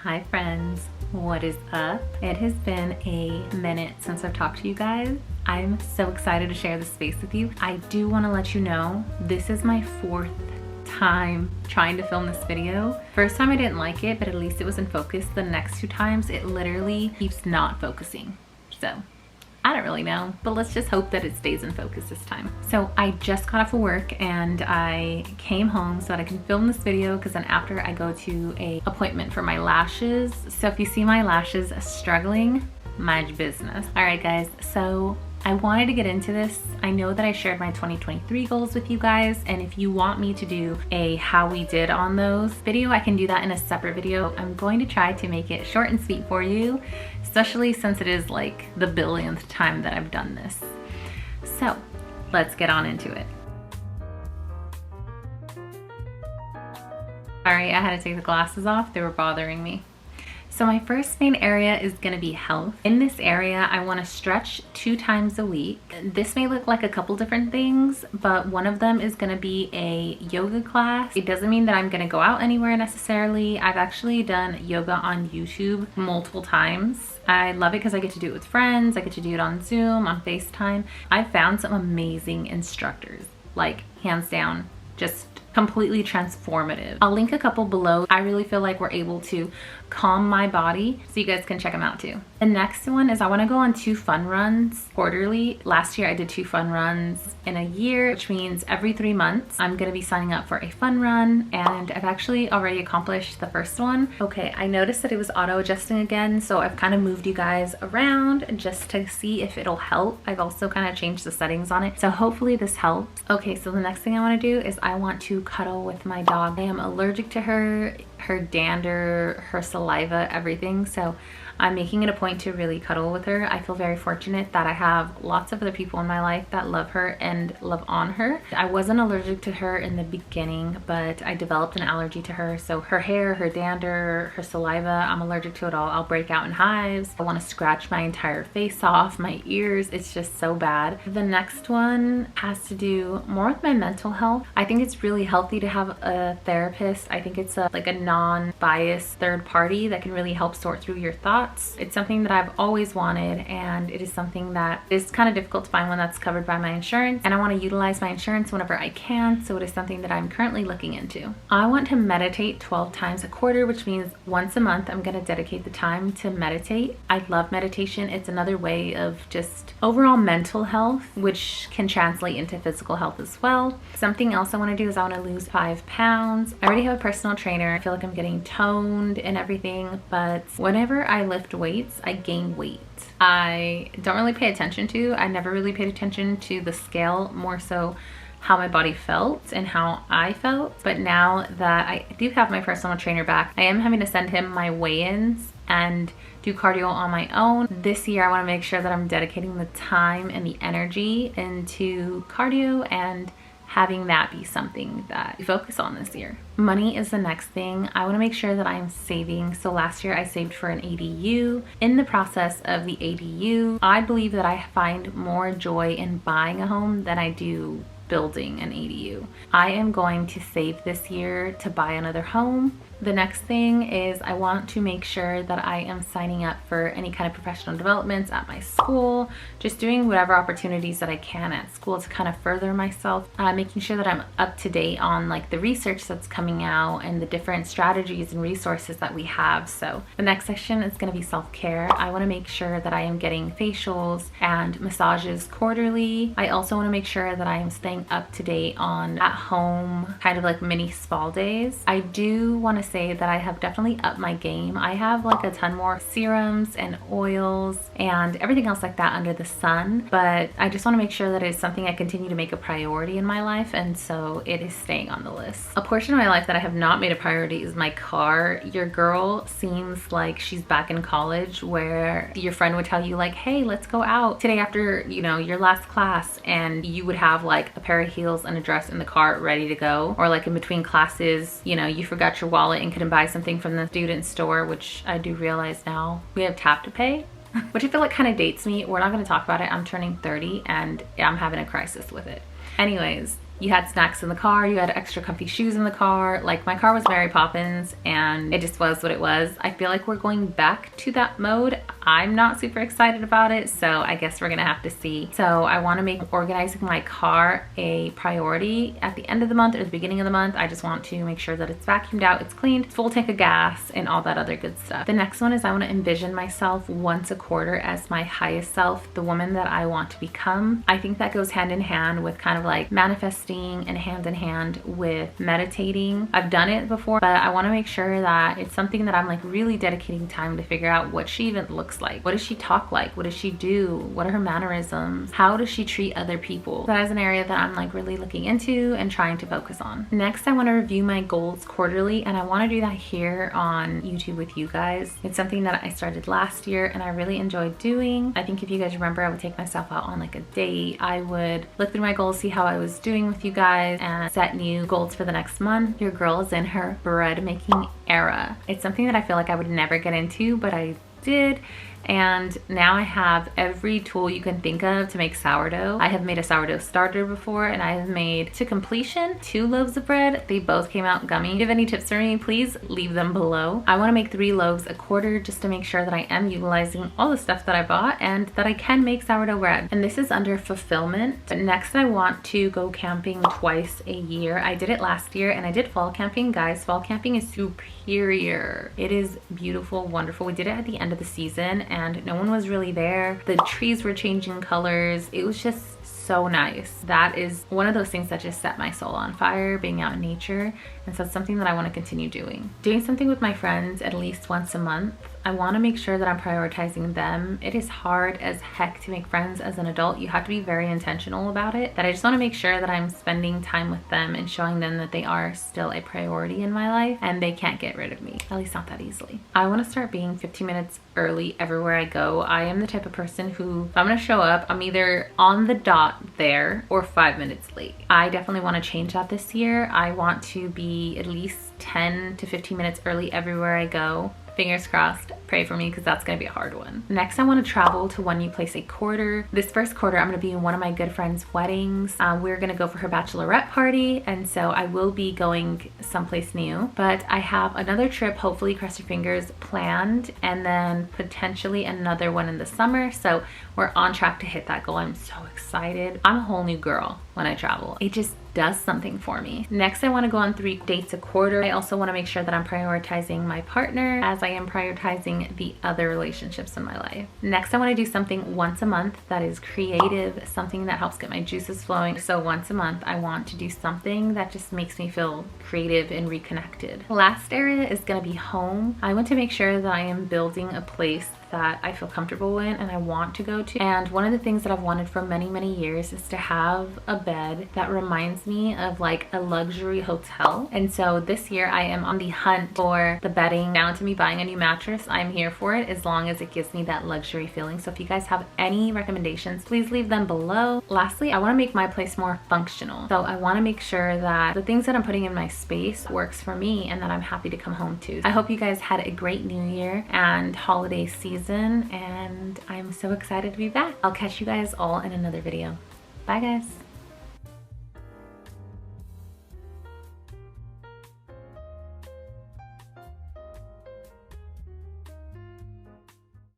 Hi friends, what is up? It has been a minute since I've talked to you guys. I'm so excited to share this space with you. I do want to let you know this is my fourth time trying to film this video. First time I didn't like it, but at least it was in focus. The next two times it literally keeps not focusing. So I don't really know, but let's just hope that it stays in focus this time. So I just got off of work and I came home so that I can film this video, because then after I go to a appointment for my lashes. So if you see my lashes struggling, mind business. All right guys, so I wanted to get into this. I know that I shared my 2023 goals with you guys, and if you want me to do a how we did on those video, I can do that in a separate video. I'm going to try to make it short and sweet for you, especially since it is like the billionth time that I've done this. So let's get on into it. Sorry, I had to take the glasses off. They were bothering me. So my first main area is going to be health. In this area, I want to stretch 2 times a week. This may look like a couple different things, but one of them is going to be a yoga class. It doesn't mean that I'm going to go out anywhere necessarily. I've actually done yoga on YouTube multiple times. I love it because I get to do it with friends. I get to do it on Zoom, on FaceTime. I've found some amazing instructors, like hands down, just completely transformative. I'll link a couple below. I really feel like we're able to calm my body, so you guys can check them out too. The next one is I want to go on 2 fun runs quarterly. Last year I did 2 fun runs in a year, which means every 3 months I'm going to be signing up for a fun run, and I've actually already accomplished the first one. Okay, I noticed that it was auto adjusting again, so I've kind of moved you guys around just to see if it'll help. I've also kind of changed the settings on it, so hopefully this helps. Okay, so the next thing I want to do is I want to cuddle with my dog. I am allergic to her dander, her saliva, everything. So I'm making it a point to really cuddle with her. I feel very fortunate that I have lots of other people in my life that love her and love on her. I wasn't allergic to her in the beginning, but I developed an allergy to her. So her hair, her dander, her saliva, I'm allergic to it all. I'll break out in hives. I want to scratch my entire face off, my ears. It's just so bad. The next one has to do more with my mental health. I think it's really healthy to have a therapist. I think it's like a non-biased third party that can really help sort through your thoughts. It's something that I've always wanted, and it is something that is kind of difficult to find one that's covered by my insurance, and I want to utilize my insurance whenever I can, so it is something that I'm currently looking into. I want to meditate 12 times a quarter, which means once a month I'm going to dedicate the time to meditate. I love meditation. It's another way of just overall mental health, which can translate into physical health as well. Something else I want to do is I want to lose 5 pounds. I already have a personal trainer. I feel like I'm getting toned and everything, but whenever I lift weights, I gain weight. I don't really pay attention to. I never really paid attention to the scale, more so how my body felt and how I felt. But now that I do have my personal trainer back, I am having to send him my weigh-ins and do cardio on my own. This year I want to make sure that I'm dedicating the time and the energy into cardio and having that be something that we focus on this year. Money is the next thing. I want to make sure that I'm saving. So last year I saved for an ADU. In the process of the ADU, I believe that I find more joy in buying a home than I do building an ADU. I am going to save this year to buy another home. The next thing is I want to make sure that I am signing up for any kind of professional developments at my school, just doing whatever opportunities that I can at school to kind of further myself, making sure that I'm up to date on like the research that's coming out and the different strategies and resources that we have. So the next section is going to be self-care. I want to make sure that I am getting facials and massages quarterly. I also want to make sure that I am staying up to date on at home kind of like mini spa days. I do want to say that I have definitely upped my game. I have like a ton more serums and oils and everything else like that under the sun, but I just want to make sure that it's something I continue to make a priority in my life, and so it is staying on the list. A portion of my life that I have not made a priority is my car. Your girl seems like she's back in college, where your friend would tell you like, hey, let's go out today after, you know, your last class, and you would have like a pair of heels and a dress in the car ready to go, or like in between classes, you know, you forgot your wallet and couldn't buy something from the student store, which I do realize now we have tap to pay, which I feel like kind of dates me. We're not going to talk about it. I'm turning 30 and I'm having a crisis with it. Anyways, You had snacks in the car, you had extra comfy shoes in the car. Like, my car was Mary Poppins and it just was what it was. I feel like we're going back to that mode. I'm not super excited about it, so I guess we're gonna have to see. So I wanna make organizing my car a priority at the end of the month or the beginning of the month. I just want to make sure that it's vacuumed out, it's cleaned, it's full tank of gas, and all that other good stuff. The next one is I wanna envision myself once a quarter as my highest self, the woman that I want to become. I think that goes hand in hand with kind of like manifesting and hand in hand with meditating. I've done it before, but I want to make sure that it's something that I'm like really dedicating time to figure out what she even looks like. What does she talk like? What does she do? What are her mannerisms? How does she treat other people? That is an area that I'm like really looking into and trying to focus on. Next, I want to review my goals quarterly, and I want to do that here on YouTube with you guys. It's something that I started last year and I really enjoyed doing. I think if you guys remember, I would take myself out on like a date. I would look through my goals, see how I was doing with you guys, and set new goals for the next month. Your girl is in her bread making era. It's something that I feel like I would never get into, but I did. And now I have every tool you can think of to make sourdough. I have made a sourdough starter before, and I have made to completion 2 loaves of bread. They both came out gummy. If you have any tips for me, please leave them below. I want to make 3 loaves a quarter just to make sure that I am utilizing all the stuff that I bought and that I can make sourdough bread. And this is under fulfillment. But next, I want to go camping twice a year. I did it last year and I did fall camping. Guys, fall camping is superior. It is beautiful, wonderful. We did it at the end of the season and no one was really there. The trees were changing colors. It was just so nice. That is one of those things that just set my soul on fire, being out in nature. And so it's something that I want to continue doing. Doing something with my friends at least once a month. I want to make sure that I'm prioritizing them. It is hard as heck to make friends as an adult. You have to be very intentional about it. That I just want to make sure that I'm spending time with them and showing them that they are still a priority in my life and they can't get rid of me, at least not that easily. I want to start being 15 minutes early everywhere I go. I am the type of person who, if I'm going to show up, I'm either on the dot there or 5 minutes late. I definitely want to change that this year. I want to be at least 10 to 15 minutes early everywhere I go. Fingers crossed, pray for me because that's gonna be a hard one. Next, I want to travel to one new place a quarter. This first quarter, I'm gonna be in one of my good friend's weddings. We're gonna go for her bachelorette party, and so I will be going someplace new. But I have another trip, hopefully, cross your fingers, planned, and then potentially another one in the summer. So we're on track to hit that goal. I'm so excited. I'm a whole new girl when I travel. It just does something for me. Next, I want to go on 3 dates a quarter. I also want to make sure that I'm prioritizing my partner as I am prioritizing the other relationships in my life. Next, I want to do something once a month that is creative, something that helps get my juices flowing. So once a month, I want to do something that just makes me feel creative and reconnected. Last area is going to be home. I want to make sure that I am building a place that I feel comfortable in and I want to go to. And one of the things that I've wanted for many, many years is to have a bed that reminds me of like a luxury hotel. And so this year I am on the hunt for the bedding. Down to me buying a new mattress, I'm here for it as long as it gives me that luxury feeling. So if you guys have any recommendations, please leave them below. Lastly, I want to make my place more functional. So I want to make sure that the things that I'm putting in my space works for me and that I'm happy to come home to. I hope you guys had a great new year and holiday season, and I'm so excited to be back. I'll catch you guys all in another video. Bye guys.